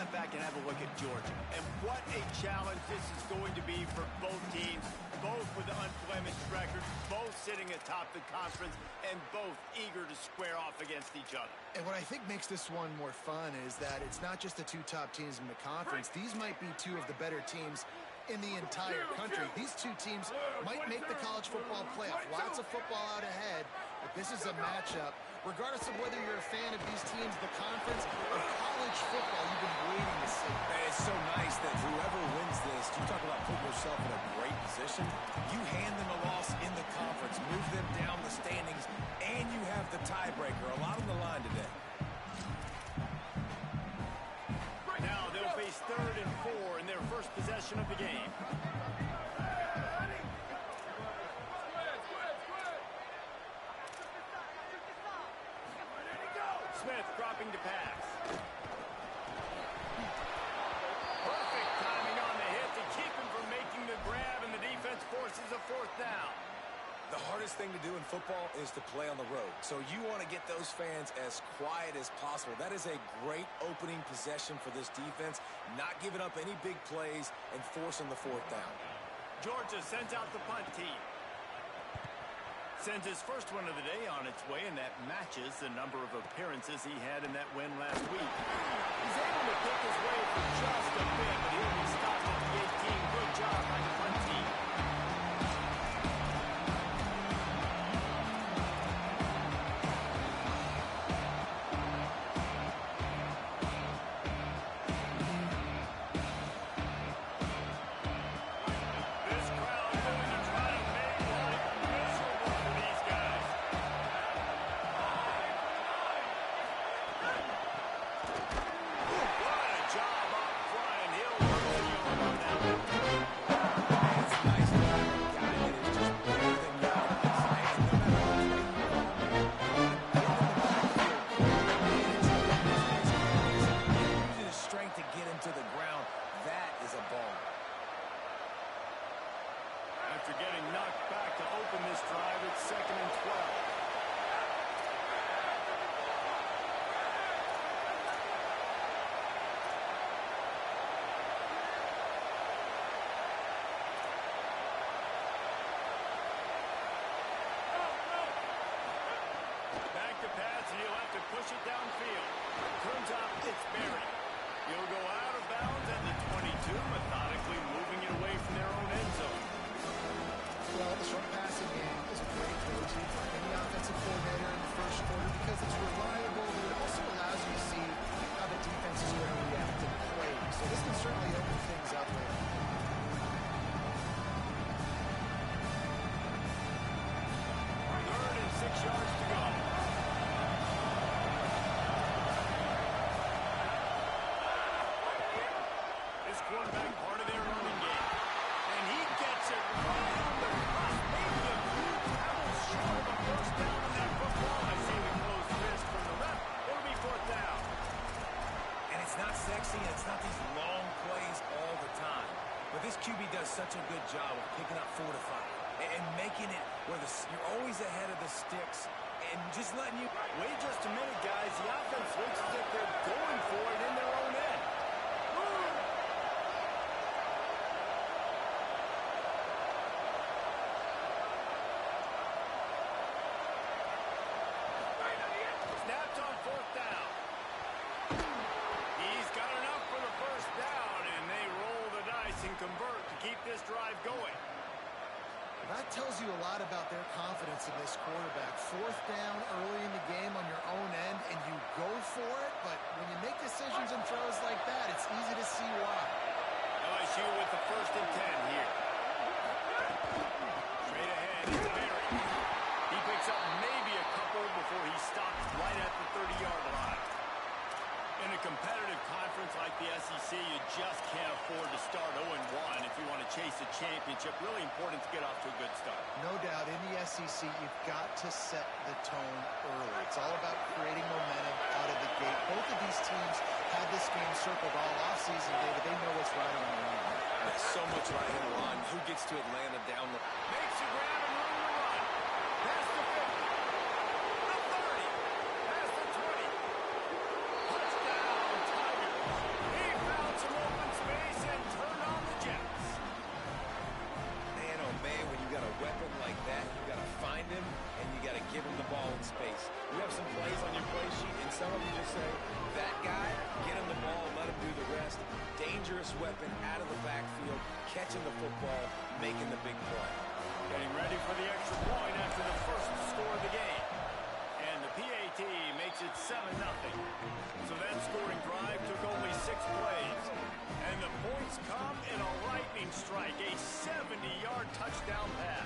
step back and have a look at Georgia. And what a challenge this is going to be for both teams, both with unblemished records, both sitting atop the conference, and both eager to square off against each other. And what I think makes this one more fun is that it's not just the two top teams in the conference. These might be two of the better teams in the entire country. These two teams might make the college football playoff. Lots of football out ahead, but this is a matchup. Regardless of whether you're a fan of these teams, the conference, or college football, you've been waiting to see. It's so nice that whoever wins this, you talk about putting yourself in a great position. You hand them a loss in the conference, move them down the standings, and you have the tiebreaker. A lot on the line today. Now they'll face 3rd and 4 in their first possession of the game. Smith dropping to pass. Perfect timing on the hit to keep him from making the grab, and the defense forces a 4th down. The hardest thing to do in football is to play on the road. So you want to get those fans as quiet as possible. That is a great opening possession for this defense, not giving up any big plays and forcing the 4th down. Georgia sends out the punt team. Sends his first one of the day on its way, and that matches the number of appearances he had in that win last week. He's able to pick his way for just a bit, but he'll be stopped at the 18. Good job by the punt team. After getting knocked back to open this drive, it's 2nd and 12. Back to pass, and he'll have to push it downfield. Turns out it's buried. He'll go out of bounds at the 22, methodically moving it away from their own end zone. Well, the short passing game is a great go-to for any offensive coordinator in the first quarter because it's reliable, but it also allows you to see how the defense is going to react to the play. So this can certainly open things up later. 3rd and 6 yards to go. This quarterback part of their running game. And he gets it right on the crust. Maybe a few tackles short of a 1st down on that football. I see the closed wrist from the ref. It'll be 4th down. And it's not sexy, and it's not these long plays all the time. But this QB does such a good job of picking up 4 to 5 and making it where you're always ahead of the sticks and just letting you... Wait just a minute, guys. The offense looks as if they're going for it in their own end. Snapped on 4th down. He's got enough for the 1st down, and they roll the dice and convert to keep this drive going. That tells you a lot about their confidence in this quarterback. 4th down early in the game on your own end, and you go for it, but when you make decisions and throws like that, it's easy to see why. LSU with the 1st and 10 here. Straight ahead, it's Berry. He picks up maybe a couple before he stops right at the 30-yard line. In a competitive conference like the SEC, you just can't afford to start 0-1 if you want to chase a championship. Really important to get off to a good start. No doubt, in the SEC, you've got to set the tone early. It's all about creating momentum out of the gate. Both of these teams had this game circled all offseason, David. They know what's riding on the line. There's so much riding on the line. Who gets to Atlanta down the... Makes a grab and room to run. Past the 50. The 30. Past the 20. Touchdown, Tigers. He dangerous weapon out of the backfield, catching the football, making the big play. Getting ready for the extra point after the first score of the game. And the PAT makes it 7-0. So that scoring drive took only 6 plays. And the points come in a lightning strike, a 70-yard touchdown pass.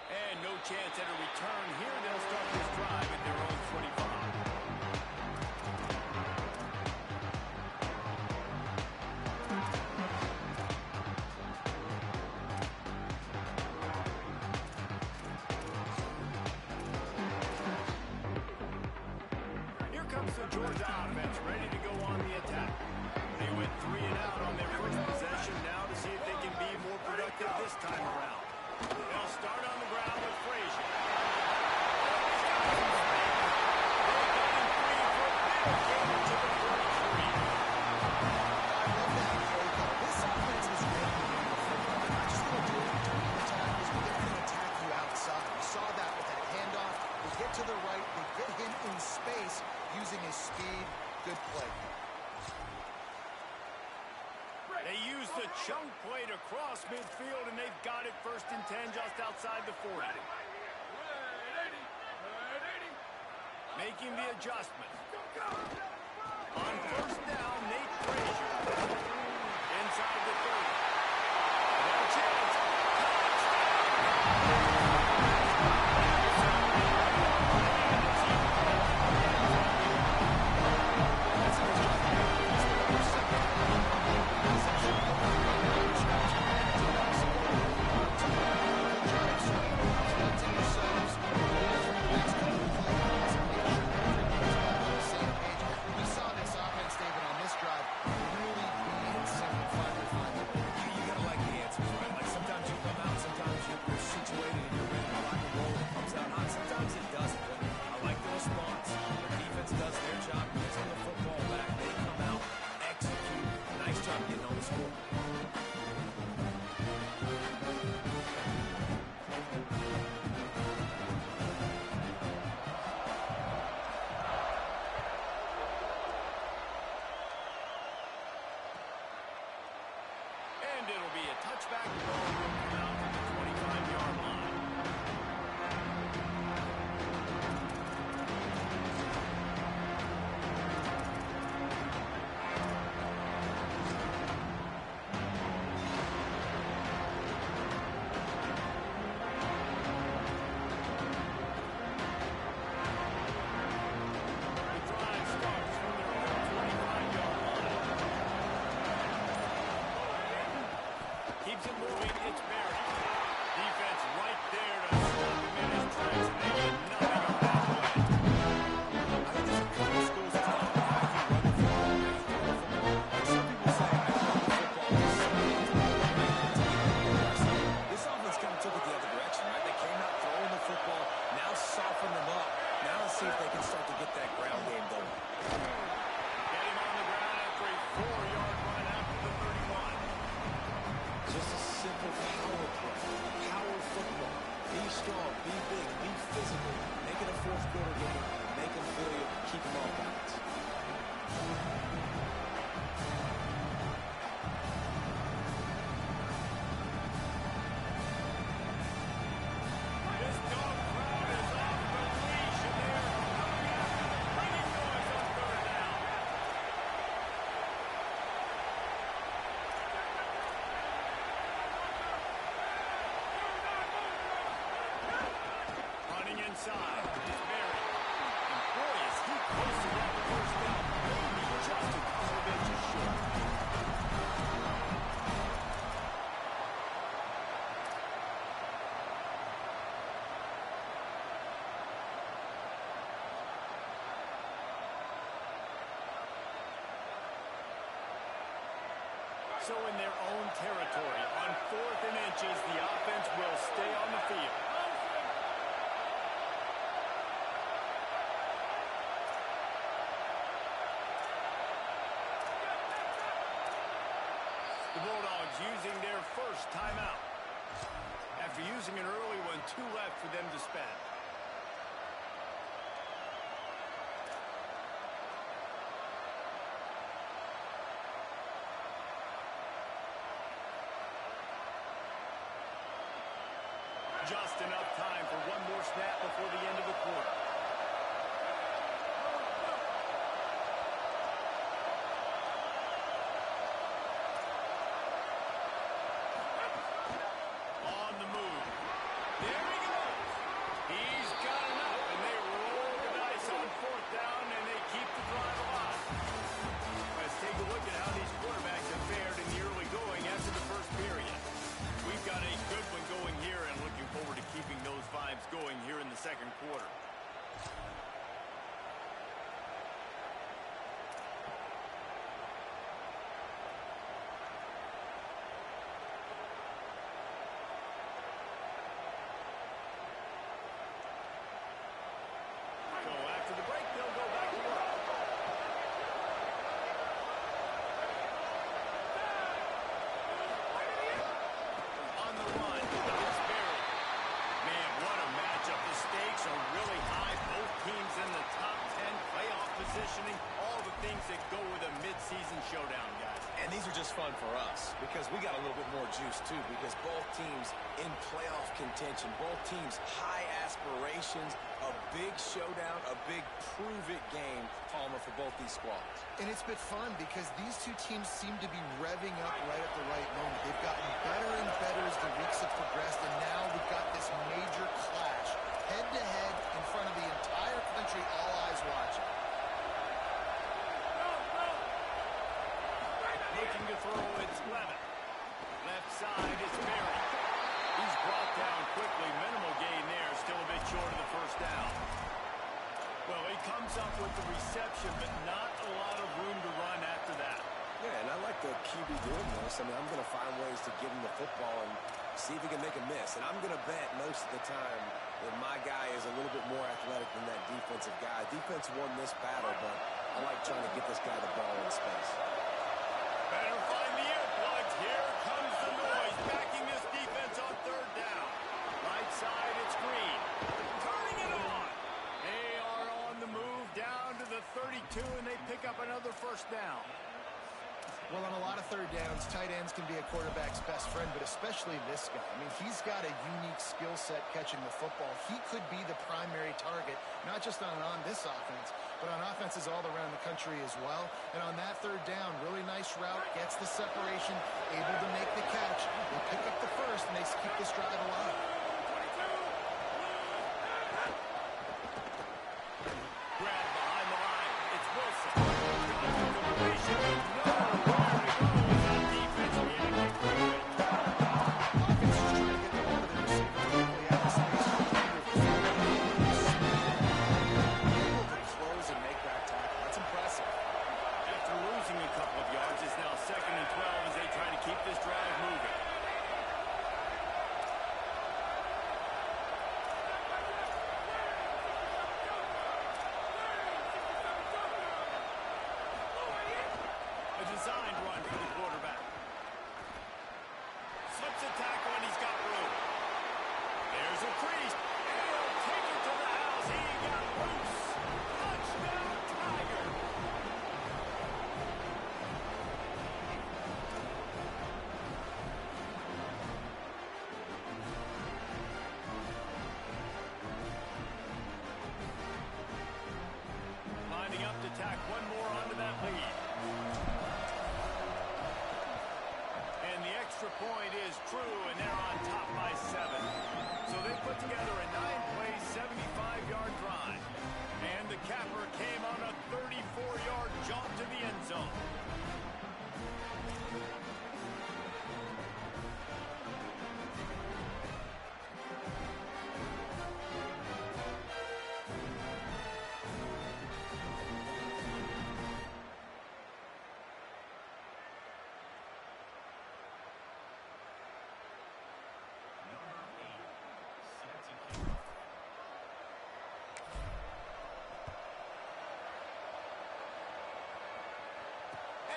And no chance at a return here. They'll start this drive at their own 25. Here comes the Georgia offense, ready to go on the attack. They went 3 and out on their first possession. Now to see if they can be more productive this time around. They'll start on the ground with Frazier. This offense is ready to run the football. They're not just going to do it during the tackles, but they're going to attack you outside. We saw that with that handoff. They get to the right. They get him in space using his speed. Good play. They use the chunk play to cross midfield, and they've got it 1st and 10 just outside the 40. Making the adjustment. On 1st down, Nate Frazier. Inside the 30. No chance. And it'll be a touchback. Ball will come out to the 25-yard line. The drive starts from their own 25-yard line. Keeps it moving. It's Barry. Defense right there to stop him in his tracks, and they get nothing on that play. I think there's a couple of schools of thought on how you run the football, how you throw the football. Like some people say, I run the football with this offense kind of took it the other direction, right? They came out throwing the football, now soften them up. Now let's see if they can start to get that ground game going. Get him on the ground after a 4-yard run after the 31. Just a simple power play. Power football. Be strong, be big, be physical. Make it a 4th quarter game. Make them feel you. Keep them off balance. This dog crowd is off the leash, and they are coming after the bringing noise on 3rd down. Running inside. It's Barry. And boy, is he close to that 1st down. Maybe just a couple of inches short. So in their own territory, on 4th and inches, the offense will stay on the field. The Bulldogs using their first timeout. After using an early one, 2 left for them to spend. Just enough time for one more snap before the end of the quarter. On the move. There he goes. He's got enough, and they roll the dice on 4th down, and they keep the drive alive. Let's take a look at how these quarterbacks have fared in the early going after the first period. We've got a good one going here, and looking forward to keeping those vibes going here in the second quarter. So after the break, they'll go back to work. On the run, it's Barry. Man, what a matchup. The stakes are really high. Both teams in the top 10, playoff positioning, all the things that go with a mid-season showdown, guys. And these are just fun for us because we got a little bit more juice, too, because both teams in playoff contention, both teams high aspirations, a big showdown, a big prove-it game, Palmer, for both these squads. And it's been fun because these two teams seem to be revving up right at the right moment. They've gotten better and better as the weeks have progressed, and now we've got this major clash, head-to-head in front of the entire country, all eyes watching. Looking to throw, it's Levin. Left side, it's Barry. He's brought down quickly. Minimal gain there. Still a bit short of the first down. Well, he comes up with the reception, but not a lot of room to run after that. Yeah, and I like the QB doing this. I mean, I'm going to find ways to give him the football and see if he can make a miss. And I'm going to bet most of the time that my guy is a little bit more athletic than that defensive guy. Defense won this battle, but I like trying to get this guy the ball in space. Better find the earplugs. Here comes the noise. Backing this defense on 3rd down. Right side, it's Green. Turning it on. They are on the move down to the 32, and they pick up another first down. Well, on a lot of 3rd downs, tight ends can be a quarterback's best friend, but especially this guy. I mean, he's got a unique skill set catching the football. He could be the primary target, not just on this offense, but on offenses all around the country as well. And on that 3rd down, really nice route, gets the separation, able to make the catch. They pick up the first, and they keep this drive alive. Grab behind the line. It's Wilson. Completion.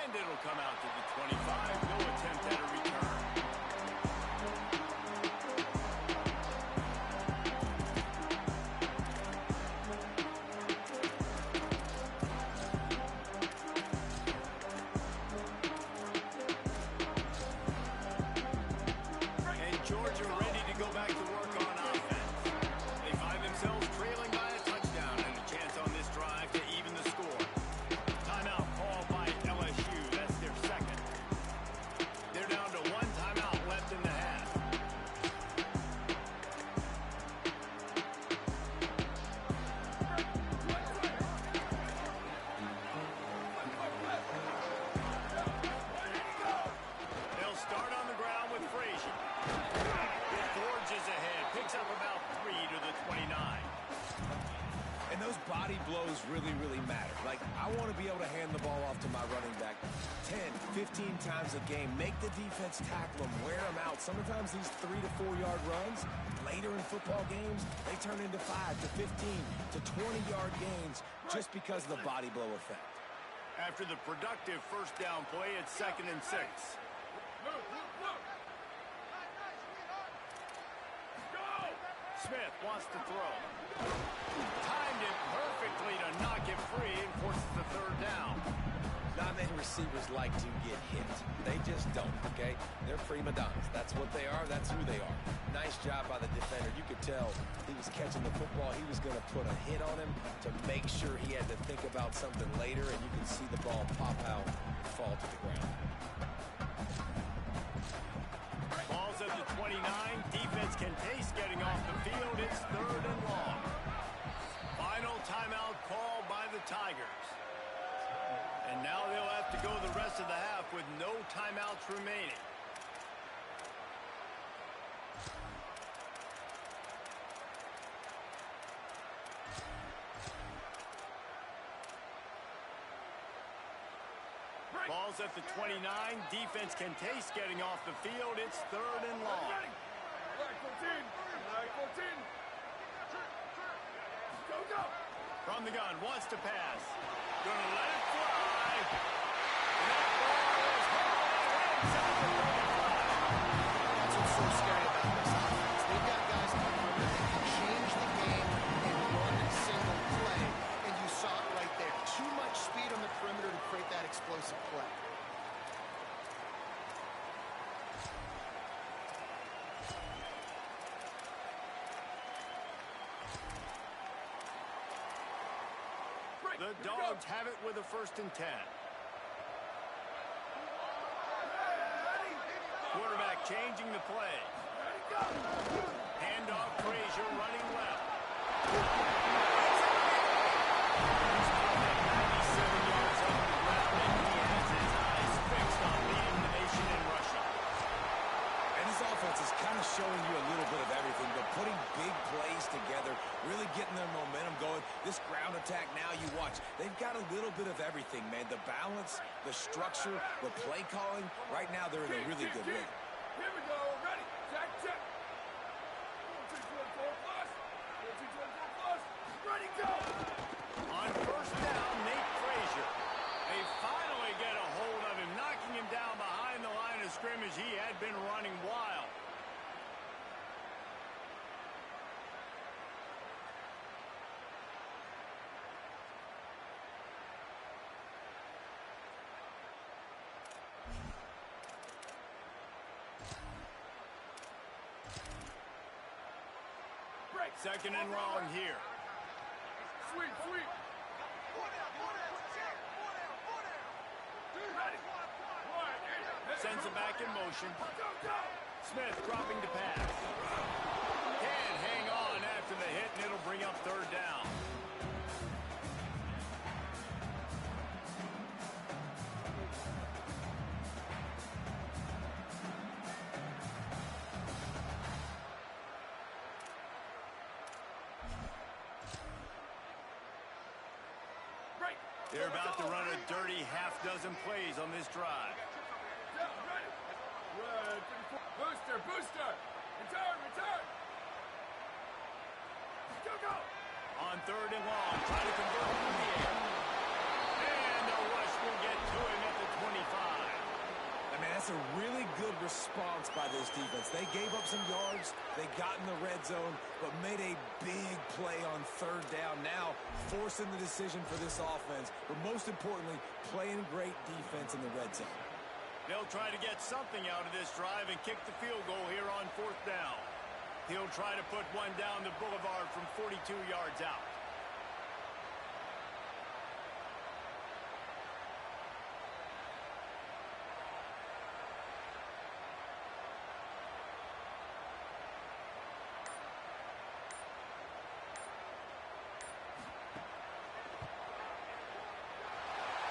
And it'll come out to the 25. No attempt at a return. And Georgia ready to go back to work on offense. They find themselves trailing by a touchdown and a chance on this drive to even the score. Timeout called by LSU. That's their second. They're down to one timeout left in the half. They'll start on the ground with Frazier. Forges ahead. Picks up about 3 to the 29. And those body blows really, really matter. Like, I want to be able to hand the ball off to my running back 10, 15 times a game. Make the defense tackle them, wear them out. Sometimes these 3 to 4 yard runs, later in football games, they turn into 5 to 15 to 20-yard gains just because of the body blow effect. After the productive first down play, it's 2nd and 6. Smith wants to throw. Timed it perfectly to knock it free and forces the 3rd down. Not many receivers like to get hit. They just don't, okay? They're prima donnas. That's what they are. That's who they are. Nice job by the defender. You could tell he was catching the football. He was going to put a hit on him to make sure he had to think about something later, and you can see the ball pop out and fall to the ground. Ball's at the 29. Defense can taste getting off the field. It's 3rd and long. Final timeout called by the Tigers. And now they'll have to go the rest of the half with no timeouts remaining. Ball's at the 29. Defense can taste getting off the field. It's 3rd and long. From the gun, wants to pass. Gonna let it fly. And that ball is home inside the 35. That's what's so scary about this offense. They've got guys on the perimeter that can change the game in one single play, and you saw it right there. Too much speed on the perimeter to create that explosive play. The Dogs have it with a 1st and 10. Quarterback changing the play. Handoff, Frazier running left. He's caught at 97 yards on the ground, and he has his eyes fixed on leading the nation in rushing. And this offense is kind of showing you a little bit of everything, but putting big plays together, really getting their momentum going. This ground attack now, you watch, they've got a little bit of everything, man. The balance, the structure, the play calling. Right now, they're in a really good rhythm. Here we go. Ready. Check. 1, 2, 3, 4 plus. 1, 2, 3, 4 plus. Ready, go. On 1st down, Nate Frazier. They finally get a hold of him, knocking him down behind the line of scrimmage. He had been running wild. Break. 2nd and long here. Sweep. Ready. Sends it back in motion. Go. Smith dropping to pass. Can't hang on after the hit, and it'll bring up 3rd down. They're about to run a dirty half-dozen plays on this drive. Ready. Booster. Return. Go. On 3rd and long, try to convert from the air. And the rush will get to him at the 25. That's a really good response by this defense. They gave up some yards, they got in the red zone, but made a big play on third down. Now forcing the decision for this offense, but most importantly, playing great defense in the red zone. They'll try to get something out of this drive and kick the field goal here on fourth down. He'll try to put one down the boulevard from 42 yards out.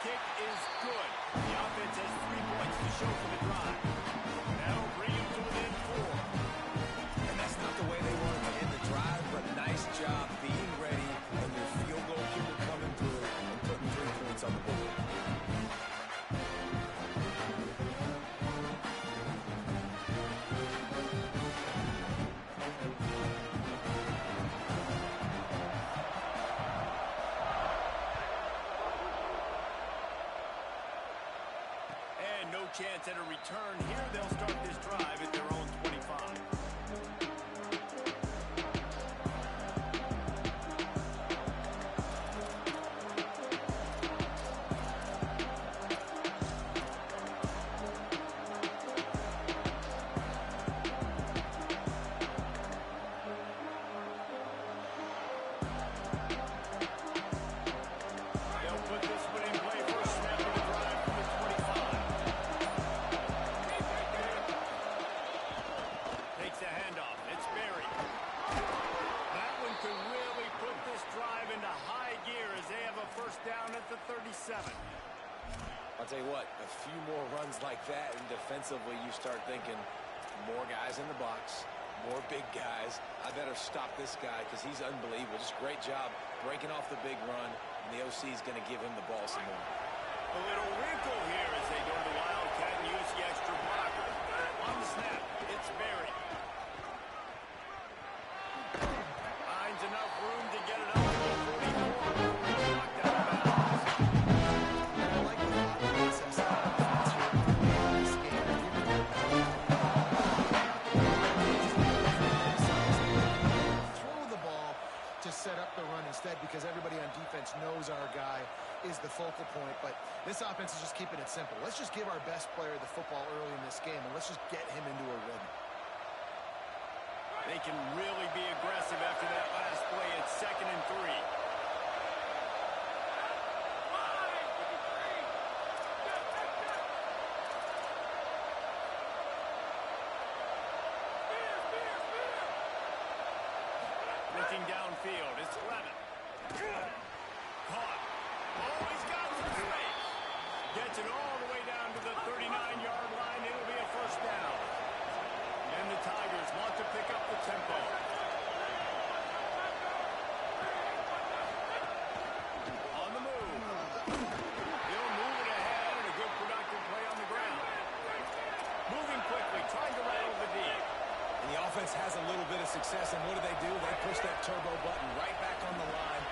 Kick is good. The offense has 3 points to show for the drive. That'll bring him to within 4. And that's not the way they wanted to end the drive, but nice job being ready and your field goal kicker coming through and putting 3 points on the board. No chance at a return here. They'll start this drive at their own 25. They'll put this one in play for a snap of the drive from the 25. Takes a handoff. It's Berry. That one could really put this drive into high gear as they have a first down at the 37. I'll tell you what, a few more runs like that, and defensively you start thinking more guys in the box, more big guys. I better stop this guy because he's unbelievable. Just great job breaking off the big run, and the OC is going to give him the ball some more. A little wrinkle here as they go to the Wildcat and use the extra blocker. On the snap, it's Berry. Finds enough room to get it up to the 44. Knocked out of bounds. I like the thought process of the offense here in this game. Throw the ball to set up the run instead because everybody on defense knows our guy is the focal point. But this offense is just keeping it simple. Let's just give our best player the football early in this game, and let's just get him into a rhythm. They can really be aggressive after that last play. It's 2nd and 3. Looking downfield, it's Levin. Caught. Oh, he's got some space. Gets it all the way down to the 39-yard line. It'll be a first down. And the Tigers want to pick up the tempo. On the move. He'll move it ahead and a good productive play on the ground. Moving quickly, trying to rattle the D. And the offense has a little bit of success, and what do? They push that turbo button right back on the line.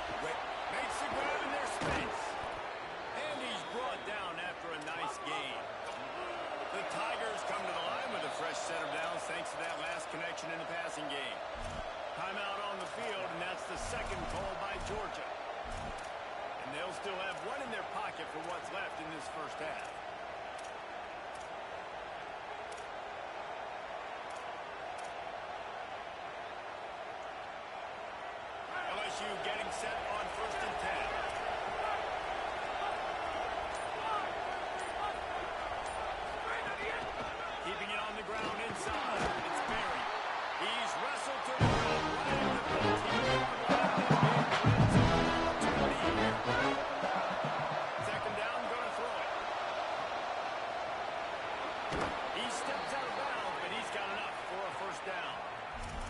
Makes the grab in their space. And he's brought down after a nice gain. The Tigers come to the line with a fresh set of downs thanks to that last connection in the passing game. Timeout on the field, and that's the second called by Georgia. And they'll still have one in their pocket for what's left in this first half. LSU getting set on 1st and 10. Keeping it on the ground inside. It's Berry. He's wrestled to the ground right at the 15. 2nd down, going to throw it. He steps out of bounds, but he's got enough for a first down.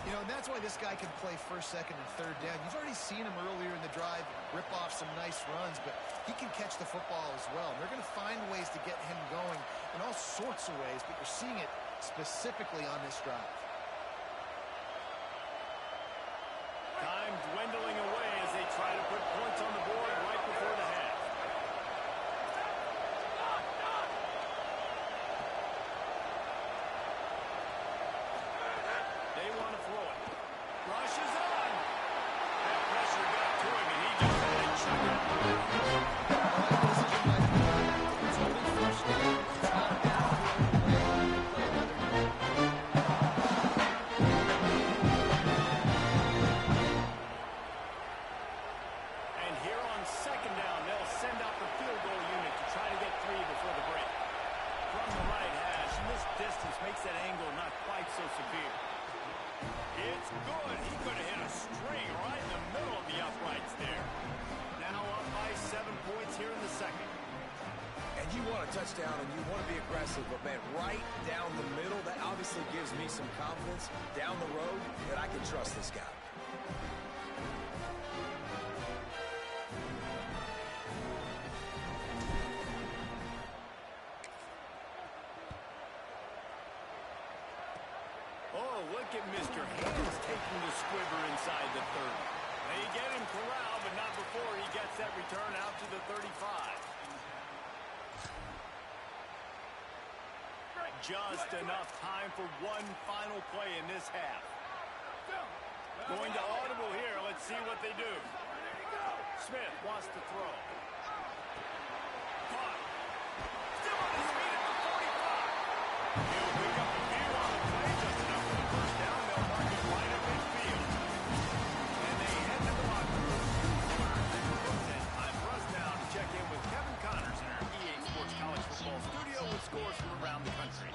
You know, and that's why this guy can play 1st, 2nd, and 3rd down. You've already seen him earlier in the drive rip off some nice runs, but he can catch the football as well. And they're going to find ways to get him going in all sorts of ways, but you're seeing it specifically on this drive. Time dwindling away as they try to put points on the board right before the half. distance makes that angle not quite so severe. It's good. He could have hit a string right in the middle of the uprights there. Now up by 7 points here in the second. And you want a touchdown and you want to be aggressive, but, man, right down the middle, that obviously gives me some confidence down the road that I can trust this guy. Oh, look at Mr. Hands taking the squiver inside the 30. They get him corralled, but not before he gets that return out to the 35. Just enough time for one final play in this half. Going to audible here. Let's see what they do. Smith wants to throw. Caught. Still on his feet at the 45. He'll pick up a few on the play, just enough for the first down. They'll mark it right up midfield. And they head to the locker room. Time for us now to check in with Kevin Connors in our EA Sports College Football studio with scores from around the country.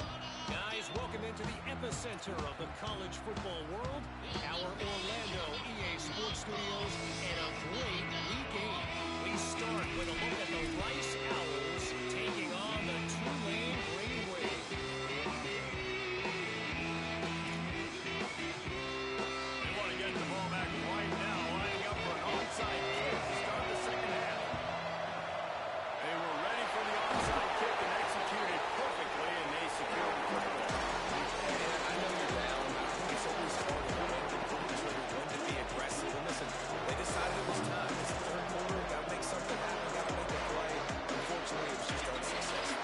Guys, welcome into the epicenter of the college football world, our Orlando EA Sports Studios, and a great weekend. We start with a look at the Rice Owls taking on the Tulane Green Wave. They want to get the ball back right now, lining up for an onside kick to start the second half. They were ready for the onside kick and executed perfectly, and they secured the football. I know you're down. It's always hard to win when to be aggressive. And listen, they decided it was time. It's the third quarter. Got to make something happen. Got to make a play. Unfortunately, it was just unsuccessful.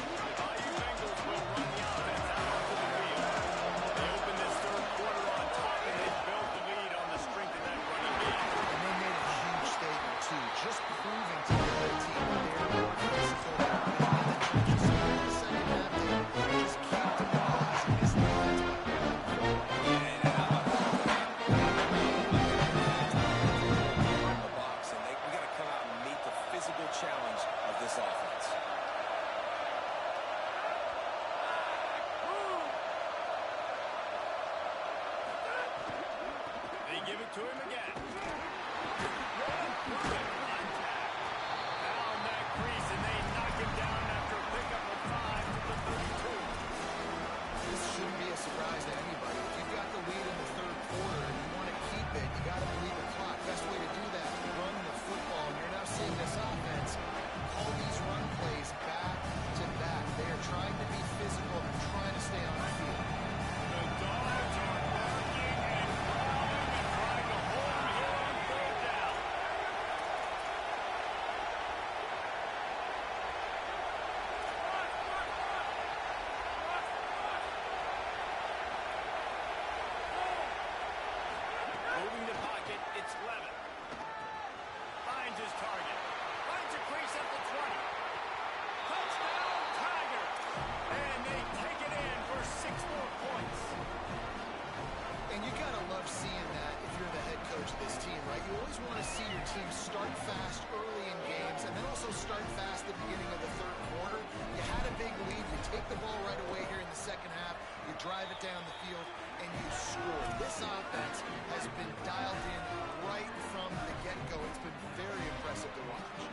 The Bayou Bengals will run the offense out onto the field. They open this third quarter on top, and they built the lead on the strength of that running game. And they made a huge statement, too, just proving to the other team that they're more physical than in the trenches. So in the second half, they just kept them involved in this defense by running the football. The box, and we got to come out and meet the physical challenge of this offense. They give it to him again. Running through it. Contact. Found that crease, and they knock him down after a pickup of 5 to the 32. This shouldn't be a surprise to anybody. If you've got the lead in the third quarter and you want to keep it, you got to believe the clock. Best way to do that, run the football. And you're now seeing this offense call these run plays back to back. They are trying to be physical. They're trying to stay on the field. The Dogs are barking and growling and trying to hold him here on third down. Moving the pocket, it's Levin. Finds his target. Finds a crease at the 20. Touchdown, Tigers! And they take it in for 6 more points. And you gotta love seeing that if you're the head coach of this team, right? You always want to see your team start fast early in games and then also start fast at the beginning of the third quarter. You had a big lead, you take the ball right away here in the second half, you drive it down the field, and you score. This offense has been dialed in right from the get-go. It's been very impressive to watch.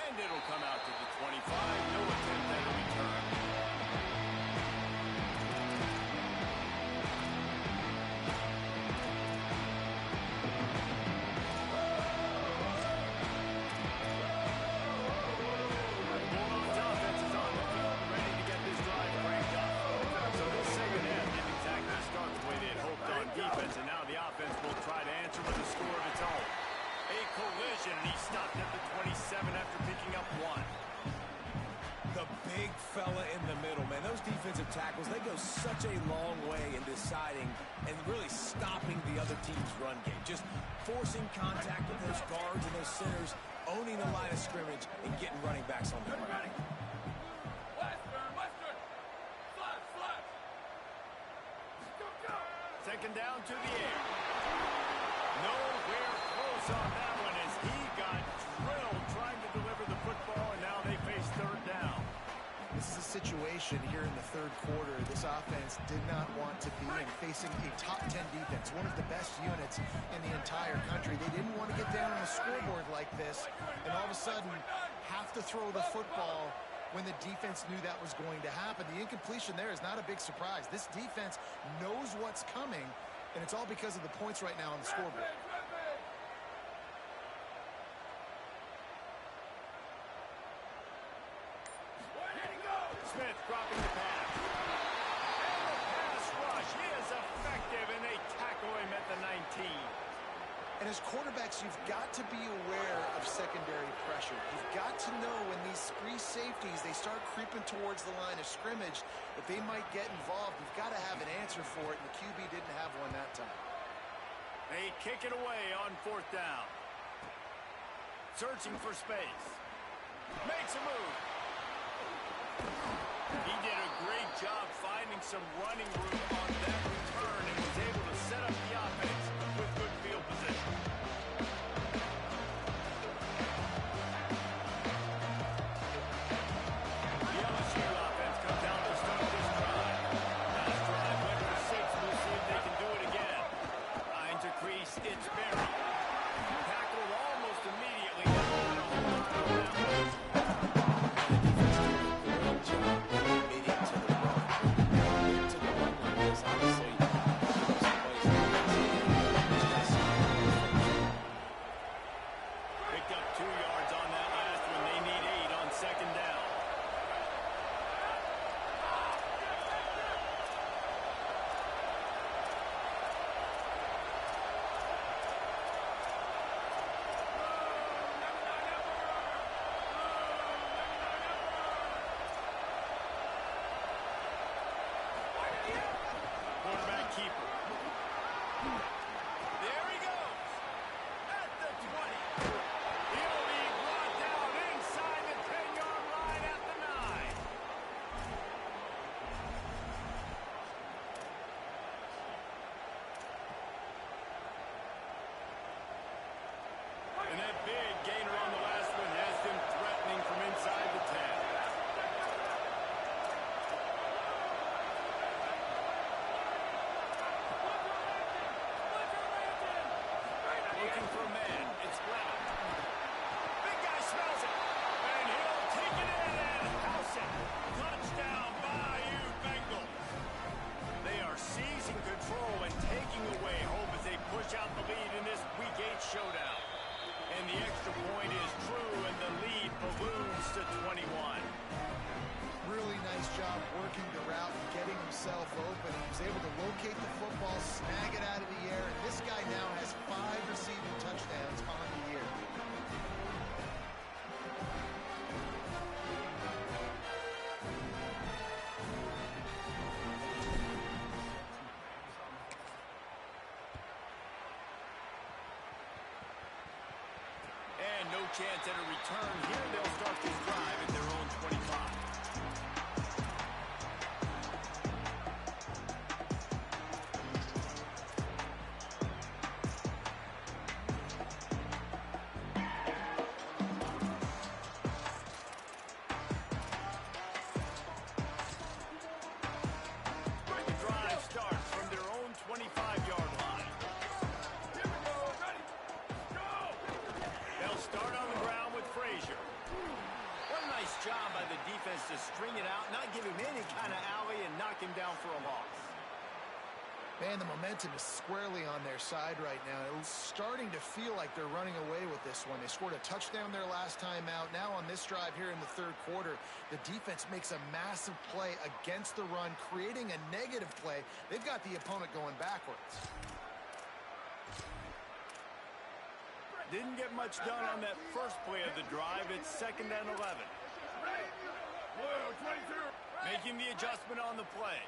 And it'll come out to the 25. No attempt at a return. Bulldogs offense is on the field, ready to get this drive cranked up. So this second half didn't exactly start the way they had hoped on defense, and now the offense will try to answer with a score of its own. A collision, and he stopped at the 27 after picking up 1. The big fella in the middle, man. Those defensive tackles, they go such a long way in deciding and really stopping the other team's run game. Just forcing contact with those guards and those centers, owning the line of scrimmage, and getting running backs on the ground. Western. Flash. Go. Second down to the air. Nowhere close on that one as he got drilled trying to deliver the football, and now they face third down. This is a situation here in the third quarter this offense did not want to be in, facing a top 10 defense, one of the best units in the entire country. They didn't want to get down on the scoreboard like this and all of a sudden have to throw the football when the defense knew that was going to happen. The incompletion there is not a big surprise. This defense knows what's coming, and it's all because of the points right now on the scoreboard. Smith dropping the pass. And the pass rush is effective, and they tackle him at the 19. And as quarterbacks, you've got to be aware of secondary pressure. You've got to know when these free safeties, they start creeping towards the line of scrimmage, that they might get involved. You've got to have an answer for it, and the QB didn't have one that time. They kick it away on fourth down. Searching for space. Makes a move. He did a great job finding some running room on that return and was able to set up the offense with good field position. The LSU offense comes out to start this drive. Last drive went for 6. We'll see if they can do it again. Lines are creased. It's Berry. Tackled almost immediately. Picked up 2 yards on that last one. They need 8 on second down. Quarterback keeper. There he goes. At the 20. He'll be brought down inside the 10-yard line at the 9. And that big gainer on the last one has them threatening from inside the 10. Looking for a man. It's Brown. Big guy smells it. And he'll take it in and house it. Touchdown, Bayou Bengals. They are seizing control and taking away hope as they push out the lead in this Week 8 showdown. And the extra point is true, and the lead balloons to 21. Really nice job working the route and getting himself open. He was able to locate the football, snag it out of the air, and this guy now has 5 receiving touchdowns on the year. And no chance at a return here. They'll start this drive at their own 25. The drive starts from their own 25-yard line. Here we go. Ready. Go. They'll start on the ground with Frazier. What a nice job by the defense to string it out, not give him any kind of alley, and knock him down for a loss. Man, the momentum is squarely on their side right now. It's starting to feel like they're running away with this one. They scored a touchdown their last time out. Now on this drive here in the third quarter, the defense makes a massive play against the run, creating a negative play. They've got the opponent going backwards. Didn't get much done on that first play of the drive. It's 2nd and 11. Blue, 22. Making the adjustment on the play.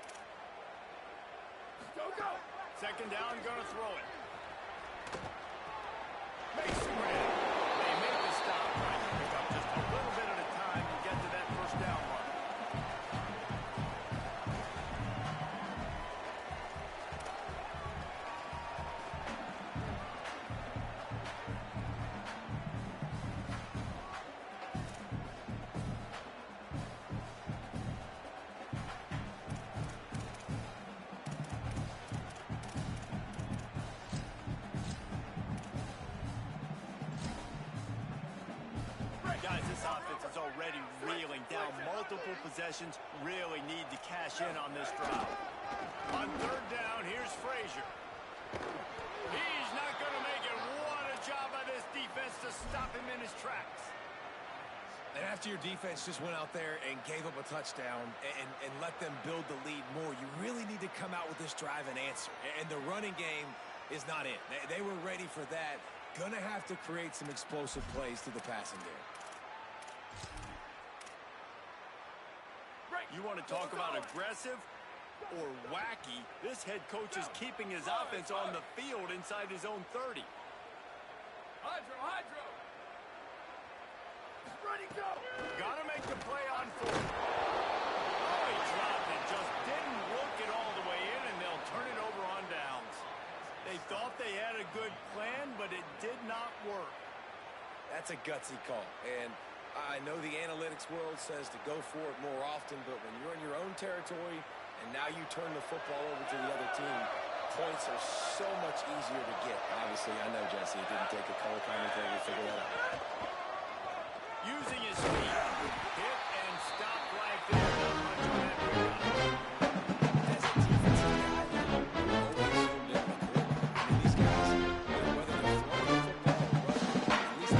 Go. Second down, gonna throw it. Mason ran. They make the stop, trying to pick up just a little bit at a time to get to that first down mark. Guys, this offense is already reeling down multiple possessions. Really need to cash in on this drive. On third down, here's Frazier. He's not going to make it. What a job by this defense to stop him in his tracks. And after your defense just went out there and gave up a touchdown and let them build the lead more, you really need to come out with this drive and answer. And the running game is not it. They were ready for that. Gonna have to create some explosive plays through the passing game. You want to talk about aggressive or wacky? This head coach is keeping his offense on the field inside his own 30. Hydro. Ready, go. Gotta make the play on fourth. Oh, he dropped it. Just didn't work it all the way in, and they'll turn it over on downs. They thought they had a good plan, but it did not work. That's a gutsy call. And I know the analytics world says to go for it more often, but when you're in your own territory and now you turn the football over to the other team, points are so much easier to get. Obviously, I know, Jesse, it didn't take a color commentary to figure that out. Using his feet, hit and stop right there. Not much of that pickup. As a defensive guy, you're always zoomed in on the quarterback. I mean, these guys, whether they're throwing the football or rushing, at least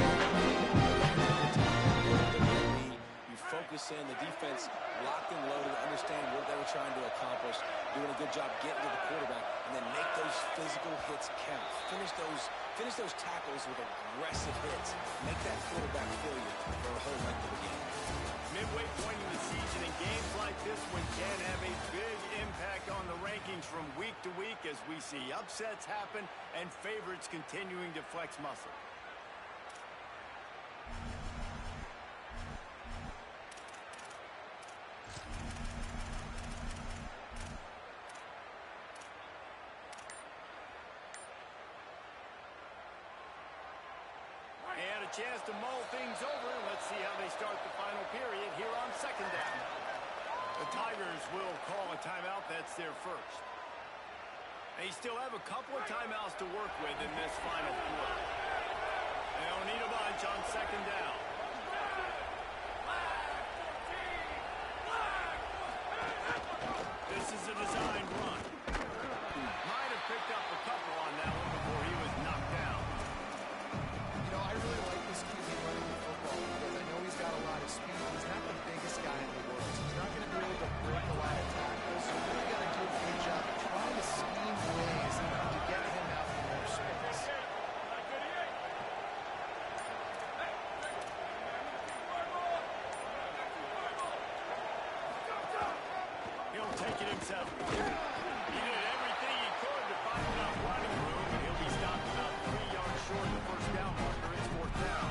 you focus in, the defense locked and loaded, understand what they were trying to accomplish, doing a good job getting to the quarterback, and then make those physical hits count. Finish those tackles with aggressive hits. Make that quarterback feel you for the whole length of the game. Midway point in the season, and games like this one can have a big impact on the rankings from week to week as we see upsets happen and favorites continuing to flex muscle. And a chance to mull things over. Let's see how they start the final period here on second down. The Tigers will call a timeout. That's their first. They still have a couple of timeouts to work with in this final quarter. They'll need a bunch on second down. This is a designed run. Might have picked up a couple on that one before he was knocked down. You know, I really like this QB running the football because I know he's got a lot of speed. He's not the biggest guy in the world, so he's not going to be able to break a lot of tackles. So you really got to do a good job of trying to scheme ways to get him out for more space. He'll take it himself. He did everything he could to find enough running room, and he'll be stopped about 3 yards short of the first down marker. It's fourth down.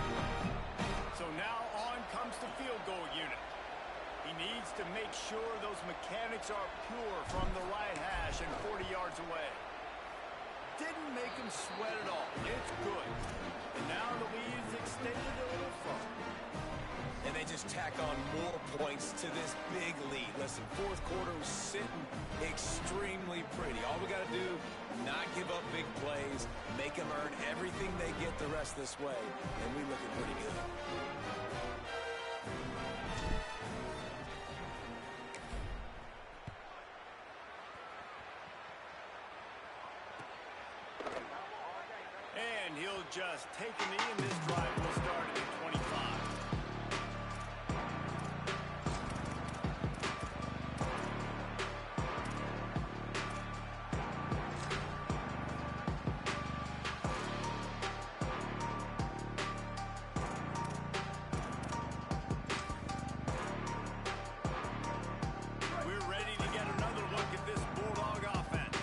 So now on comes the field goal unit. He needs to make sure those mechanics are pure from the right hash and 40 yards away. Didn't make him sweat at all. It's good. And now the lead's extended a little further. And they just tack on more points to this big lead. Listen, fourth quarter was sitting extremely pretty. All we got to do, not give up big plays, make them earn everything they get the rest of this way, and we looking pretty good. And he'll just take a knee, and this drive will start at 25. We're ready to get another look at this Bulldog offense.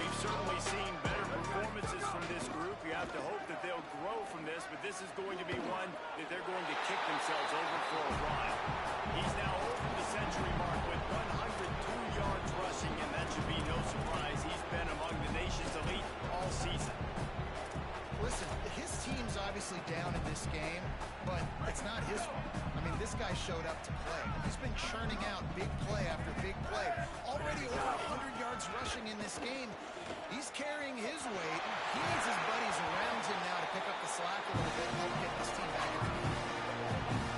We've certainly seen better performances from this group. You have to hope that they'll grow from this, but this is going to be one that they're going to kick themselves over for a while. He's now over the century mark with 102 yards rushing, and that should be no surprise. He's been among the nation's elite all season. Listen, his team's obviously down in this game, but it's not his fault. I mean, this guy showed up to play. He's been churning out big play after big play. Already over 100 yards rushing in this game. He's carrying his weight. He needs his buddies around him now to pick up the slack a little bit and help get this team back in the game.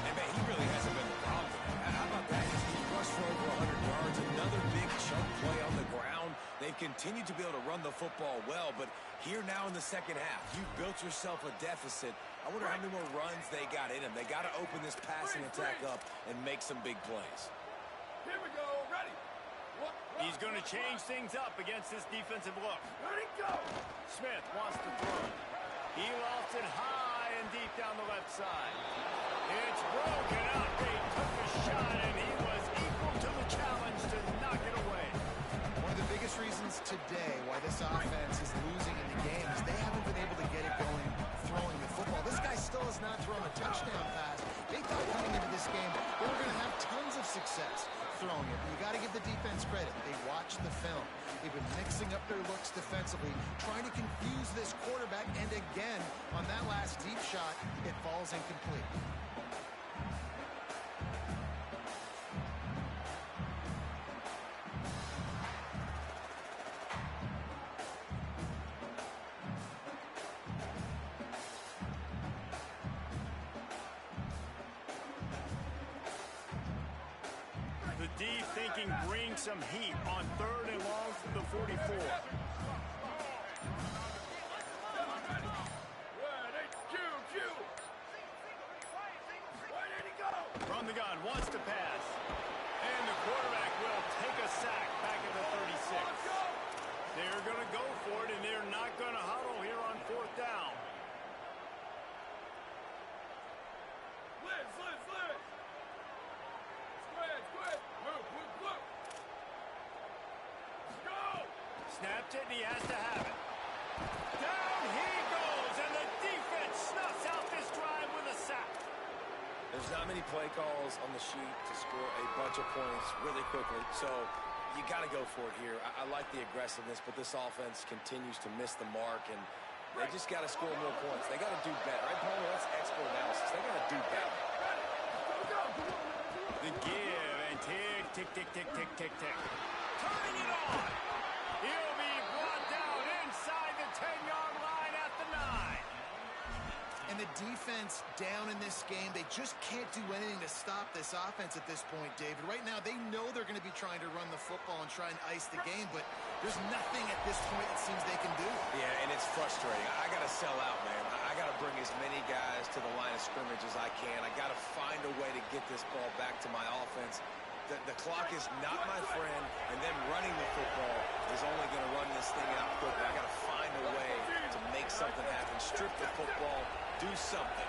And, man, he really hasn't been the problem today. How about that? He rushed for over 100 yards. Another big chunk play on the ground. They've continued to be able to run the football well, but here now in the second half, you've built yourself a deficit. I wonder how many more runs they got in them. They got to open this passing attack up and make some big plays. Here we go. Ready. He's going to change things up against this defensive look. Ready, go. Smith wants to throw. He lofts it high and deep down the left side. It's broken up. He took a shot, and he was equal to the challenge to knock it away. One of the biggest reasons today why this offense is losing in the game is they haven't been able to get it going throwing the football. This guy still has not thrown a touchdown pass. They thought coming into this game they were going to have tons of success throwing it. You got to give the defense credit. They watched the film. They've been mixing up their looks defensively, trying to confuse this quarterback, and again, on that last deep shot, it falls incomplete. The D thinking bring some heat on 3rd and long from the 44. Ready, cue. Ready to go. From the gun, wants to pass. And the quarterback will take a sack back at the 36. They're going to go for it, and they're not going to huddle here on 4th down. Liz. Squid. Move. Go. Snapped it, and he has to have it. Down he goes, and the defense snuffs out this drive with a sack. There's not many play calls on the sheet to score a bunch of points really quickly, so you got to go for it here. I like the aggressiveness, but this offense continues to miss the mark, and they just got to score more points. They got to do better. Right, Paul? That's expert analysis. They got to do better. The give and tick. Turning it on. He'll be brought down inside the 10-yard line at the 9. And the defense down in this game, they just can't do anything to stop this offense at this point, David. Right now, they know they're going to be trying to run the football and try and ice the game, but there's nothing at this point it seems they can do. Yeah, and it's frustrating. I got to sell out, man. I got to bring as many guys to the line of scrimmage as I can. I got to find a way to get this ball back to my offense. The clock is not my friend, and then running the football is only going to run this thing out quickly. I got to find a way to make something happen. Strip the football, do something.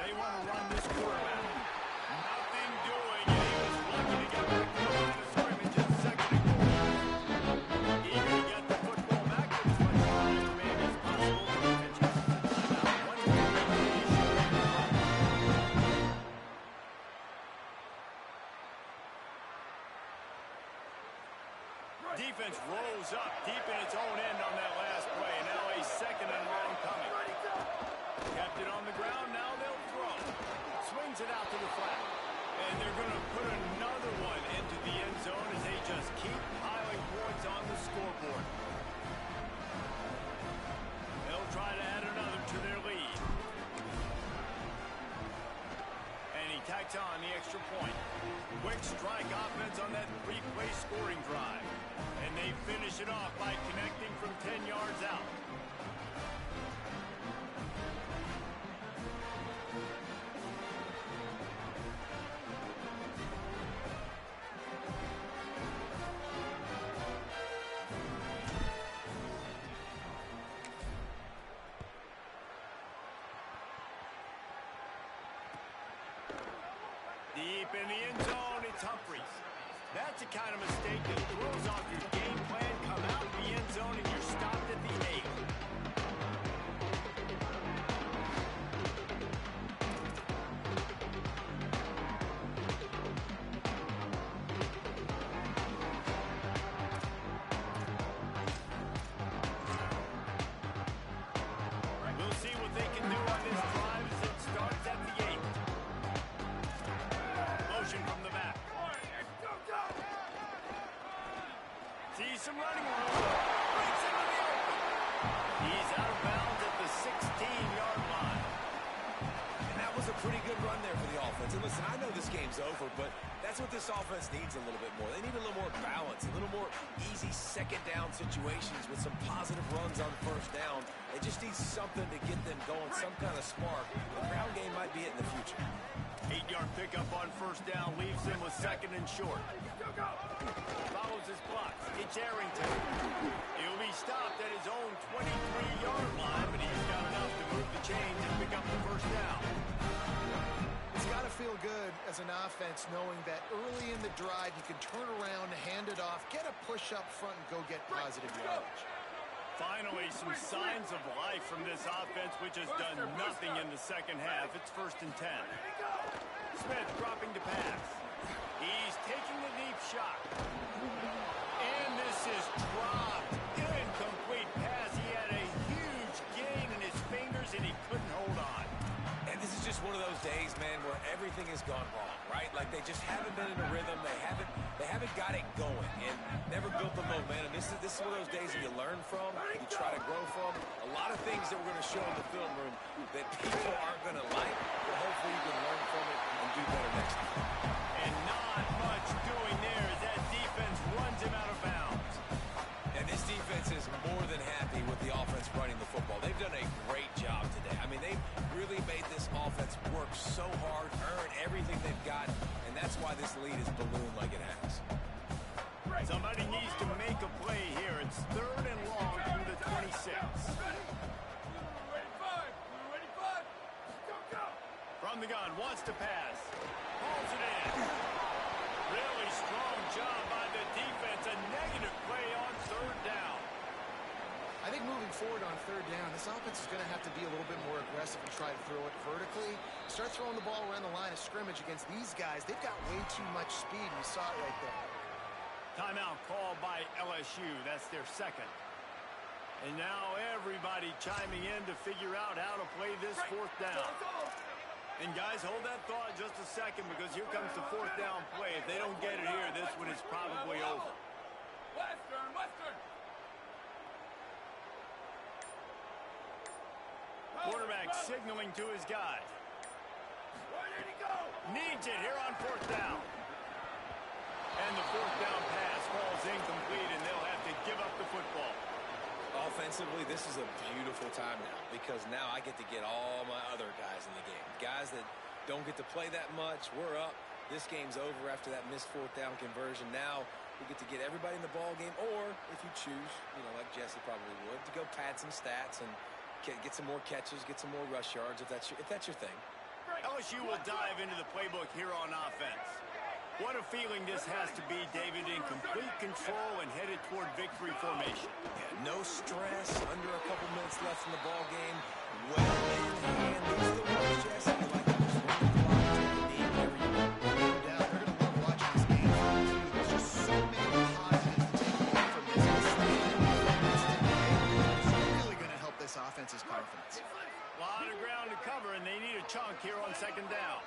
They want to run this quarterback. Nothing doing, and he was lucky to get back to the line of scrimmage in 2nd and goal. Eager to get the football back to as much time remaining as possible. Defense uses the timeout. One more defense rose up deep in its own end on that last play. Now a 2nd and long coming. Kept it on the ground. Now they'll throw. Swings it out to the flat. And they're going to put another one into the end zone as they just keep piling points on the scoreboard. They'll try to add another to their lead. And he tacks on the extra point. Quick strike offense on that 3-play scoring drive. And they finish it off by connecting from 10 yards out. deep in the end zone. It's Humphries. That's the kind of mistake that throws off your game plan. Come out of the end zone and you're stopped at the 8. We'll see what they can do on this drive as it starts at the 8. Motion from the back. See some running room. Breaks into the open. He's out of bounds at the 16-yard line. And that was a pretty good run there for the offense. And listen, I know this game's over, but that's what this offense needs a little bit more. They need a little more balance, a little more easy second down situations with some positive runs on first down. They just need something to get them going, some kind of spark. The ground game might be it in the future. 8-yard pickup on first down leaves him with second and short. Follows his block. It's Arrington. He'll be stopped at his own 23-yard line, but he's got enough to move the chains and pick up the first down. It's got to feel good as an offense knowing that early in the drive you can turn around, hand it off, get a push up front, and go get positive yardage. Finally, some signs of life from this offense, which has done nothing in the second half. It's 1st and 10. Smith dropping to pass. He's taking a deep shot. And this is dropped. Incomplete pass. He had a huge gain in his fingers, and he couldn't hold on. And this is just one of those days, man, where everything has gone wrong, right? Like they just haven't been in a rhythm. They haven't got it going and never built the momentum. This is one of those days that you learn from, you try to grow from. A lot of things that we're going to show in the film room that people aren't going to like, but hopefully you can learn from it and do better next time. And not much doing there as that defense runs him out of bounds. And this defense is more than happy with the offense running the football. They've done a great job today. I mean, they've really made this offense work so hard, earn everything they've got, and that's why this lead is ballooned like it has. Somebody needs to make a play here. It's 3rd and long from the 26. From the gun, wants to pass. Hauls it in. Really strong job by the defense. A negative play on 3rd down. I think moving forward on 3rd down, this offense is going to have to be a little bit more aggressive and try to throw it vertically. Start throwing the ball around the line of scrimmage against these guys. They've got way too much speed. You saw it right there. Timeout called by LSU. That's their second. And now everybody chiming in to figure out how to play this 4th down. And guys, hold that thought just a second because here comes the 4th down play. If they don't get it here, this one is probably over. Western. Quarterback signaling to his guy. Where did he go? Needs it here on 4th down. And the 4th down pass falls incomplete, and they'll have to give up the football. Offensively, this is a beautiful time now because now I get to get all my other guys in the game. Guys that don't get to play that much, we're up. This game's over after that missed 4th down conversion. Now we get to get everybody in the ball game, or if you choose, like Jesse probably would, to go pad some stats and get some more catches, get some more rush yards if that's your thing. LSU will dive into the playbook here on offense. What a feeling this has to be, David, in complete control and headed toward victory formation. Yeah, no stress, under a couple minutes left in the ball game. Well in hand, these are the ones, Jesse. You like to just run the clock, take a knee, whatever you want. No doubt. They're going to love watching this game. There's just so many positives to take away from this. It's really going to help this offense's confidence. A lot of ground to cover, and they need a chunk here on 2nd down.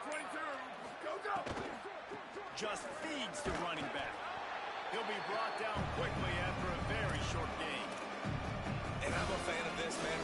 22. Go. Just feeds the running back. He'll be brought down quickly after a very short game. And I'm a fan of this, man.